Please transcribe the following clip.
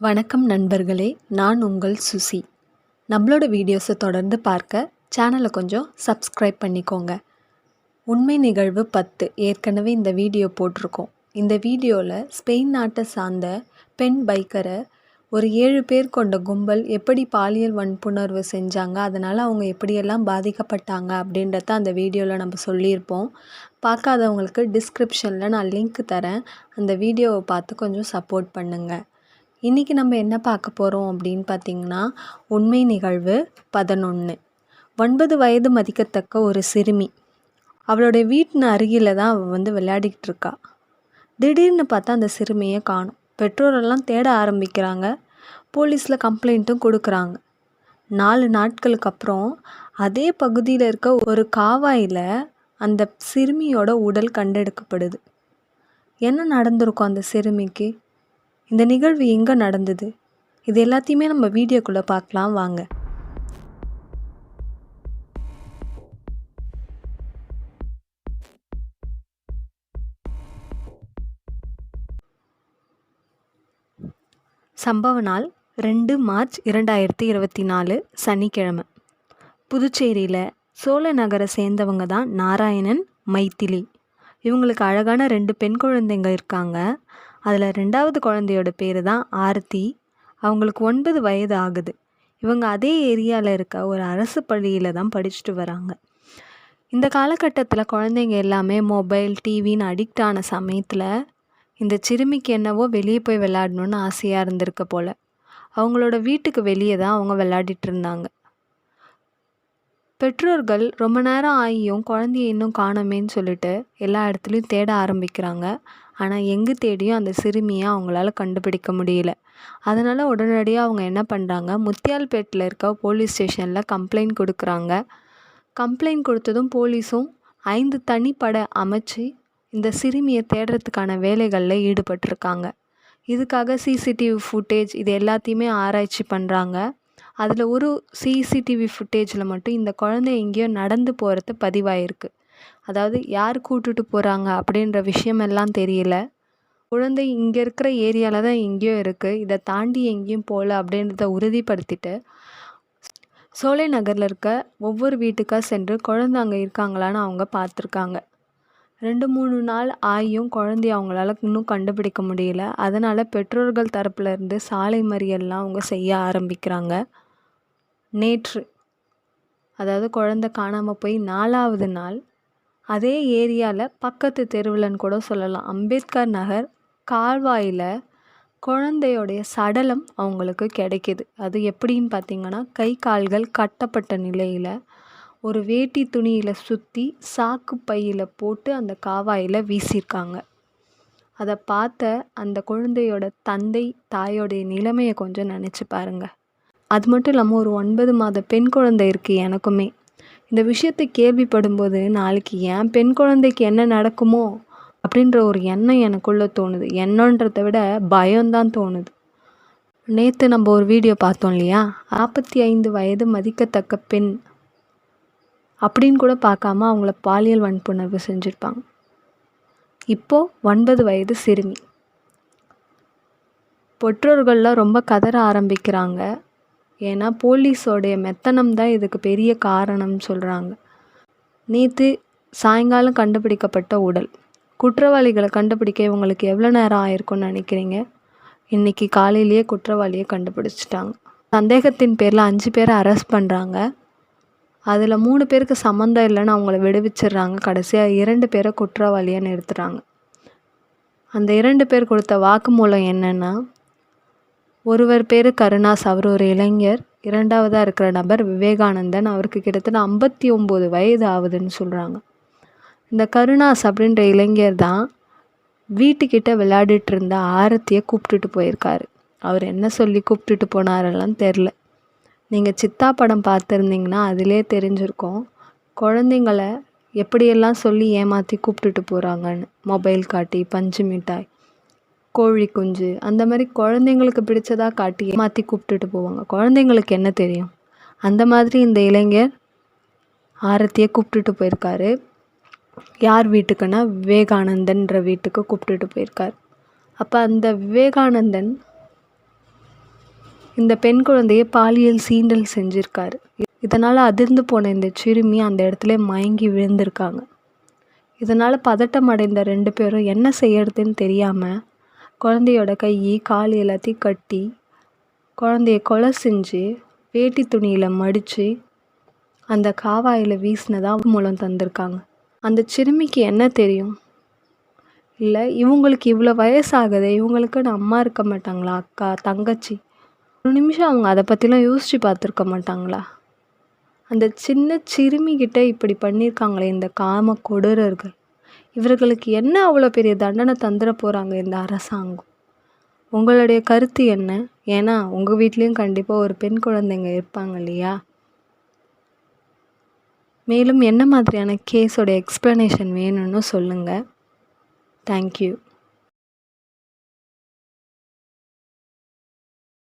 வணக்கம் நண்பர்களே, நான் உங்கள் சுசி. நம்மளோட வீடியோஸை தொடர்ந்து பார்க்க சேனலை கொஞ்சம் சப்ஸ்கிரைப் பண்ணிக்கோங்க. உண்மை நிகழ்வு 10 ஏற்கனவே இந்த வீடியோ போட்டிருக்கோம். இந்த வீடியோவில் ஸ்பெயின் நாட்டை சார்ந்த பெண் பைக்கரை ஒரு 7 பேர் கொண்ட கும்பல் எப்படி பாலியல் வன்புணர்வு செஞ்சாங்க, அதனால் அவங்க எப்படியெல்லாம் பாதிக்கப்பட்டாங்க அப்படின்றத அந்த வீடியோவில் நம்ம சொல்லியிருப்போம். பார்க்காதவங்களுக்கு டிஸ்கிரிப்ஷனில் நான் லிங்க் தரேன். அந்த வீடியோவை பார்த்து கொஞ்சம் சப்போர்ட் பண்ணுங்கள். இன்றைக்கி நம்ம என்ன பார்க்க போகிறோம் அப்படின்னு பார்த்திங்கன்னா, உண்மை நிகழ்வு 11. 9 வயது மதிக்கத்தக்க ஒரு சிறுமி. அவளுடைய வீட்டின் அருகில் தான் அவள் விளையாடிக்கிட்டு இருக்கா. திடீர்னு பார்த்தா அந்த சிறுமியை காணும். பெற்றோரெல்லாம் தேட ஆரம்பிக்கிறாங்க. போலீஸில் கம்ப்ளைண்ட்டும் கொடுக்குறாங்க. 4 நாட்களுக்கு அப்புறம் அதே பகுதியில் இருக்க ஒரு காவாயில் அந்த சிறுமியோட உடல் கண்டெடுக்கப்படுது. என்ன நடந்திருக்கும் அந்த சிறுமிக்கு? இந்த நிகழ்வு எங்கே நடந்தது? இது எல்லாத்தையுமே நம்ம வீடியோக்குள்ளே பார்க்கலாம் வாங்க. சம்பவ நாள் 2 மார்ச் 2024 சனிக்கிழமை. புதுச்சேரியில் சோழ நகரை சேர்ந்தவங்க தான் நாராயணன், மைத்திலி. இவங்களுக்கு அழகான 2 பெண் குழந்தைங்க இருக்காங்க. அதில் 2வது குழந்தையோட பேர் தான் ஆர்த்தி. அவங்களுக்கு 9 வயது ஆகுது. இவங்க அதே ஏரியாவில் இருக்க ஒரு அரசு பள்ளியில் தான் படிச்சுட்டு வராங்க. இந்த காலகட்டத்தில் குழந்தைங்க எல்லாமே மொபைல், டிவின்னு அடிக்ட் ஆன சமயத்தில் இந்த சிறுமிக்கு என்னவோ வெளியே போய் விளையாடணுன்னு ஆசையாக இருந்திருக்க போல். அவங்களோட வீட்டுக்கு வெளியே தான் அவங்க விளையாடிட்டு இருந்தாங்க. பெற்றோர்கள் ரொம்ப நேரம் ஆகியும் குழந்தைய இன்னும் காணோமேன்னு சொல்லிட்டு எல்லா இடத்துலையும் தேட ஆரம்பிக்கிறாங்க. ஆனால் எங்கே தேடியும் அந்த சிறுமியை அவங்களால கண்டுபிடிக்க முடியல. அதனால் உடனடியாக அவங்க என்ன பண்ணுறாங்க, முத்தியால்பேட்டில் இருக்க போலீஸ் ஸ்டேஷனில் கம்ப்ளைண்ட் கொடுக்குறாங்க. கம்ப்ளைண்ட் கொடுத்ததும் போலீஸும் 5 தனிப்படை அமைச்சு இந்த சிறுமியை தேடுறதுக்கான வேலைகளில் ஈடுபட்டிருக்காங்க. இதுக்காக சிசிடிவி ஃபுட்டேஜ் இது எல்லாத்தையுமே ஆராய்ச்சி பண்ணுறாங்க. அதில் ஒரு சிசிடிவி ஃபுட்டேஜில் மட்டும் இந்த குழந்தை எங்கேயோ நடந்து போகிறது பதிவாயிருக்கு. அதாவது யார் கூட்டுட்டு போகிறாங்க அப்படின்ற விஷயமெல்லாம் தெரியல. குழந்தை இங்கே இருக்கிற ஏரியாவில் தான் எங்கேயோ இருக்குது, இதை தாண்டி எங்கேயும் போகல அப்படின்றத உறுதிப்படுத்திட்டு சோலை நகரில் இருக்க ஒவ்வொரு வீட்டுக்காக சென்று குழந்தை அங்கே இருக்காங்களான்னு அவங்க பார்த்துருக்காங்க. 2-3 நாள் ஆகியும் குழந்தைய அவங்களால இன்னும் கண்டுபிடிக்க முடியல. அதனால் பெற்றோர்கள் தரப்புலேருந்து சாலை மறியல்லாம் அவங்க செய்ய ஆரம்பிக்கிறாங்க. நேற்று, அதாவது குழந்தை காணாமல் போய் 4வது நாள், அதே ஏரியாவில் பக்கத்து தெருவில்னு கூட சொல்லலாம், அம்பேத்கர் நகர் கால்வாயில் குழந்தையோடைய சடலம் அவங்களுக்கு கிடைக்கிது. அது எப்படின்னு பார்த்திங்கன்னா, கை கால்கள் கட்டப்பட்ட நிலையில் ஒரு வேட்டி துணியில் சுற்றி சாக்கு பையில் போட்டு அந்த காவாயில் வீசியிருக்காங்க. அதை பார்த்த அந்த குழந்தையோட தந்தை தாயோடைய நிலைமையை கொஞ்சம் நினச்சி பாருங்கள். அது மட்டும் இல்லாமல் ஒரு 9 மாத பெண் குழந்தை இருக்குது எனக்குமே. இந்த விஷயத்தை கேள்விப்படும்போது நாளைக்கு என் பெண் குழந்தைக்கு என்ன நடக்குமோ அப்படின்ற ஒரு எண்ணம் எனக்குள்ளே தோணுது. எண்ணன்றதை விட பயம்தான் தோணுது. நேற்று நம்ம ஒரு வீடியோ பார்த்தோம் இல்லையா, 45 வயது மதிக்கத்தக்க பெண் அப்படின்னு கூட பார்க்காம அவங்கள பாலியல் வன்புணர்வு செஞ்சுருப்பாங்க. இப்போது 9 வயது சிறுமி. பெற்றோர்கள்லாம் ரொம்ப கதற ஆரம்பிக்கிறாங்க. ஏன்னா போலீஸோடைய மெத்தனம் தான் இதுக்கு பெரிய காரணம்னு சொல்கிறாங்க. நேற்று சாயங்காலம் கண்டுபிடிக்கப்பட்ட உடல். குற்றவாளிகளை கண்டுபிடிக்க இவங்களுக்கு எவ்வளோ நேரம் ஆயிருக்கும்னு நினைக்கிறீங்க? இன்றைக்கி காலையிலேயே குற்றவாளியை கண்டுபிடிச்சிட்டாங்க. சந்தேகத்தின் பேரில் 5 பேரை அரெஸ்ட் பண்ணுறாங்க. அதில் 3 பேருக்கு சம்மந்தம் இல்லைன்னு அவங்கள விடுவிச்சிடுறாங்க. கடைசியாக 2 பேரை குற்றவாளியாக நிறுத்துகிறாங்க. அந்த 2 பேர் கொடுத்த வாக்குமூலம் என்னென்னா, ஒருவர் பேர் கருணாஸ், அவர் ஒரு இளைஞர். 2வதாக இருக்கிற நபர் விவேகானந்தன், அவருக்கு கிட்டத்தட்ட 59 வயது ஆகுதுன்னு சொல்கிறாங்க. இந்த கருணாஸ் அப்படின்ற இளைஞர் தான் வீட்டுக்கிட்ட விளையாடிட்டு இருந்த ஆரத்தியை கூப்பிட்டுட்டு போயிருக்காரு. அவர் என்ன சொல்லி கூப்பிட்டுட்டு போனாரெல்லாம் தெரில. நீங்கள் சித்தா படம் பார்த்துருந்தீங்கன்னா அதிலே தெரிஞ்சிருக்கும் குழந்தைங்கள எப்படியெல்லாம் சொல்லி ஏமாற்றி கூப்பிட்டுட்டு போகிறாங்கன்னு. மொபைல் காட்டி, பஞ்சு மிட்டாய், கோழி குஞ்சு, அந்த மாதிரி குழந்தைங்களுக்கு பிடிச்சதாக காட்டி ஏமாற்றி கூப்பிட்டுட்டு போவாங்க. குழந்தைங்களுக்கு என்ன தெரியும்? அந்த மாதிரி இந்த இளைஞர் ஆரத்தியை கூப்பிட்டுட்டு போயிருக்காரு. யார் வீட்டுக்குன்னா விவேகானந்தன்ற வீட்டுக்கு கூப்பிட்டுட்டு போயிருக்கார். அப்போ அந்த விவேகானந்தன் இந்த பெண் குழந்தையை பாலியல் சீண்டல் செஞ்சுருக்காரு. இதனால் அதிர்ந்து போன இந்த சிறுமி அந்த இடத்துல மயங்கி விழுந்திருக்காங்க. இதனால் பதட்டம் அடைந்த 2 பேரும் என்ன செய்யறதுன்னு தெரியாமல் குழந்தையோட கை கால் எல்லாத்தையும் கட்டி குழந்தைய கொலை செஞ்சு வேட்டி துணியில் மடித்து அந்த காவாயில் வீசினதா மூலம் தந்திருக்காங்க. அந்த சிறுமிக்கு என்ன தெரியும்? இல்லை, இவங்களுக்கு இவ்வளோ வயசாகுது, இவங்களுக்குன்னு அம்மா இருக்க மாட்டாங்களா? அக்கா, தங்கச்சி? ஒரு நிமிஷம் அவங்க அதை பற்றிலாம் யோசித்து பார்த்துருக்க மாட்டாங்களா? அந்த சின்ன சிறுமிகிட்ட இப்படி பண்ணியிருக்காங்களே இந்த காம கொடூரர்கள். இவர்களுக்கு என்ன அவ்வளோ பெரிய தண்டனை தந்துட போகிறாங்க இந்த அரசாங்கம்? உங்களுடைய கருத்து என்ன? ஏன்னா உங்கள் வீட்லேயும் கண்டிப்பாக ஒரு பெண் குழந்தைங்க இருப்பாங்க இல்லையா? மேலும் என்ன மாதிரியான கேஸோட எக்ஸ்ப்ளனேஷன் வேணும்னு சொல்லுங்கள். தேங்க்யூ.